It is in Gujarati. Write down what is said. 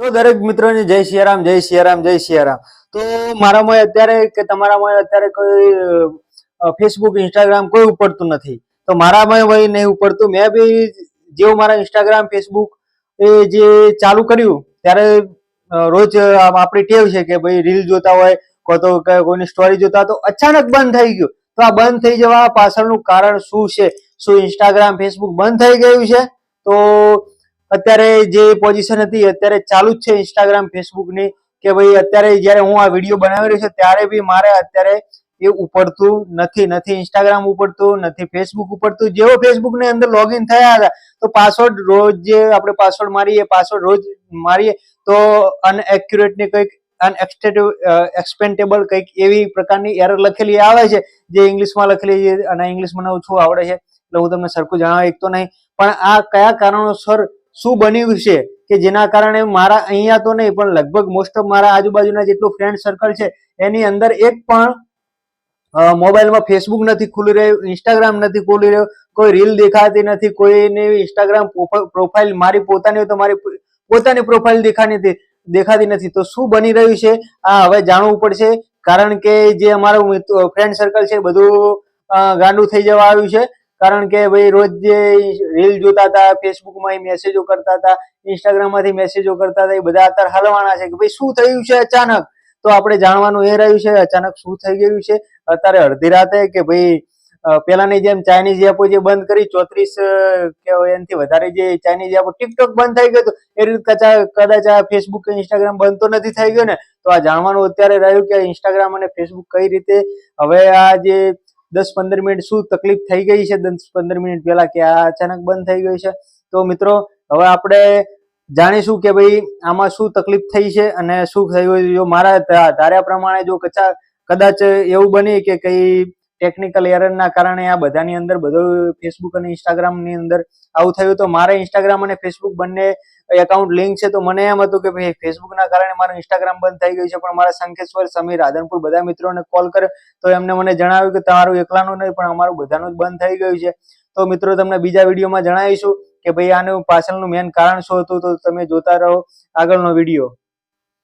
તો દરેક મિત્રોને જય સિયારામ, જય સિયારામ, જય સિયારામ. તો મારામાં અત્યારે કે તમારામાં અત્યારે કોઈ ફેસબુક ઇન્સ્ટાગ્રામ કોઈ ઉપડતું નથી. તો મારામાં વહી નહીં ઉપડતું. મેં બી જેવું મારા ઇન્સ્ટાગ્રામ ફેસબુક એ જે ચાલુ કર્યું ત્યારે રોજ આપણી ટેવ છે કે ભાઈ રીલ જોતા હોય તો કોઈની સ્ટોરી જોતા તો અચાનક બંધ થઈ ગયું. તો આ બંધ થઈ જવા પાછળનું કારણ શું છે? શું ઇન્સ્ટાગ્રામ ફેસબુક બંધ થઈ ગયું છે? તો અત્યારે જે પોઝિશન હતી અત્યારે ચાલુ જ છે ઇન્સ્ટાગ્રામ ફેસબુક ની કે ભાઈ અત્યારે જયારે હું આ વિડીયો બનાવી રહ્યો છું ત્યારે બી મારે અત્યારે એ ઉપડતું નથી ઇન્સ્ટાગ્રામ ઉપડતું નથી, ફેસબુક ઉપડતું. જેવો ફેસબુક ની અંદર લોગિન થયા હતા તો પાસવર્ડ રોજ જે આપણે પાસવર્ડ મારીએ રોજ મારીએ તો અનએક્યુરેટ ને કંઈક એક્સપેન્ટેબલ કંઈક એવી પ્રકારની એરર લખેલી આવે છે જે ઇંગ્લિશમાં લખેલી છે અને ઇંગ્લિશ મને ઓછું આવડે છે એટલે હું તમને સરખું જણાવી શકતો નહીં. પણ આ કયા કારણોસર શું બન્યું છે કે જેના કારણે મારા અહીંયા તો નહીં પણ લગભગ મોસ્ટ ઓફ મારા આજુબાજુના જેટલું ફ્રેન્ડ સર્કલ છે એની અંદર એક પણ મોબાઈલમાં ફેસબુક નથી ખુલી રહ્યું, ઇન્સ્ટાગ્રામ નથી ખુલી રહ્યું, કોઈ રીલ દેખાતી નથી, કોઈની ઇન્સ્ટાગ્રામ પ્રોફાઇલ મારી પોતાની હોય તો મારી પોતાની પ્રોફાઇલ દેખાતી નથી. તો શું બની રહ્યું છે આ હવે જાણવું પડશે, કારણ કે જે અમારું ફ્રેન્ડ સર્કલ છે બધું ગાંડું થઈ જવા આવ્યું છે. કારણ કે ભાઈ રોજ જે રીલ જોતા હતા, ફેસબુકમાં મેસેજો કરતા હતા, ઇન્સ્ટાગ્રામમાંથી મેસેજો કરતા હતા, એ બધા અત્યારે હલવાના છે કે ભાઈ શું થયું છે અચાનક. તો આપણે જાણવાનું એ રહ્યું છે અચાનક શું થઈ ગયું છે અત્યારે અડધી રાતે કે ભાઈ પેલાની જેમ ચાઇનીઝ એપો જે બંધ કરી 34 કે એનાથી વધારે જે ચાઇનીઝ એપો, ટિકટોક બંધ થઈ ગયું એ રીતે કદાચ આ ફેસબુક કે ઇન્સ્ટાગ્રામ બંધ તો નથી થઈ ગયું ને. તો આ જાણવાનું અત્યારે રહ્યું કે ઇન્સ્ટાગ્રામ અને ફેસબુક કઈ રીતે હવે આ જે 10-15 મિનિટ શું તકલીફ થઈ ગઈ છે 10-15 મિનિટ પહેલા કે આ અચાનક બંધ થઈ ગયું છે. તો મિત્રો હવે આપણે જાણીશું કે ભાઈ આમાં શું તકલીફ થઈ છે અને શું થયું. જો મારા ધાર્યા પ્રમાણે જો કદાચ એવું બની કે કઈ ટેકનિકલ એરરના કારણે આ બધાની અંદર બધું ફેસબુક અને ઇન્સ્ટાગ્રામ ની અંદર આવું થયું. તો મારે ઇન્સ્ટાગ્રામ અને ફેસબુક બંને એકાઉન્ટ લિંક છે તો મને એમ હતું કે ભાઈ ફેસબુકના કારણે મારું ઇન્સ્ટાગ્રામ બંધ થઈ ગયું છે. પણ મારા સંકેશ્વર, સમીર, રાધનપુર બધા મિત્રોને કોલ કર્યો તો એમને મને જણાવ્યું કે તમારું એકલાનું નહીં પણ અમારું બધાનું જ બંધ થઈ ગયું છે. તો મિત્રો તમને બીજા વિડીયોમાં જણાવીશું કે ભાઈ આનું પાછળનું મેન કારણ શું હતું. તો તમે જોતા રહો આગળનો વિડીયો.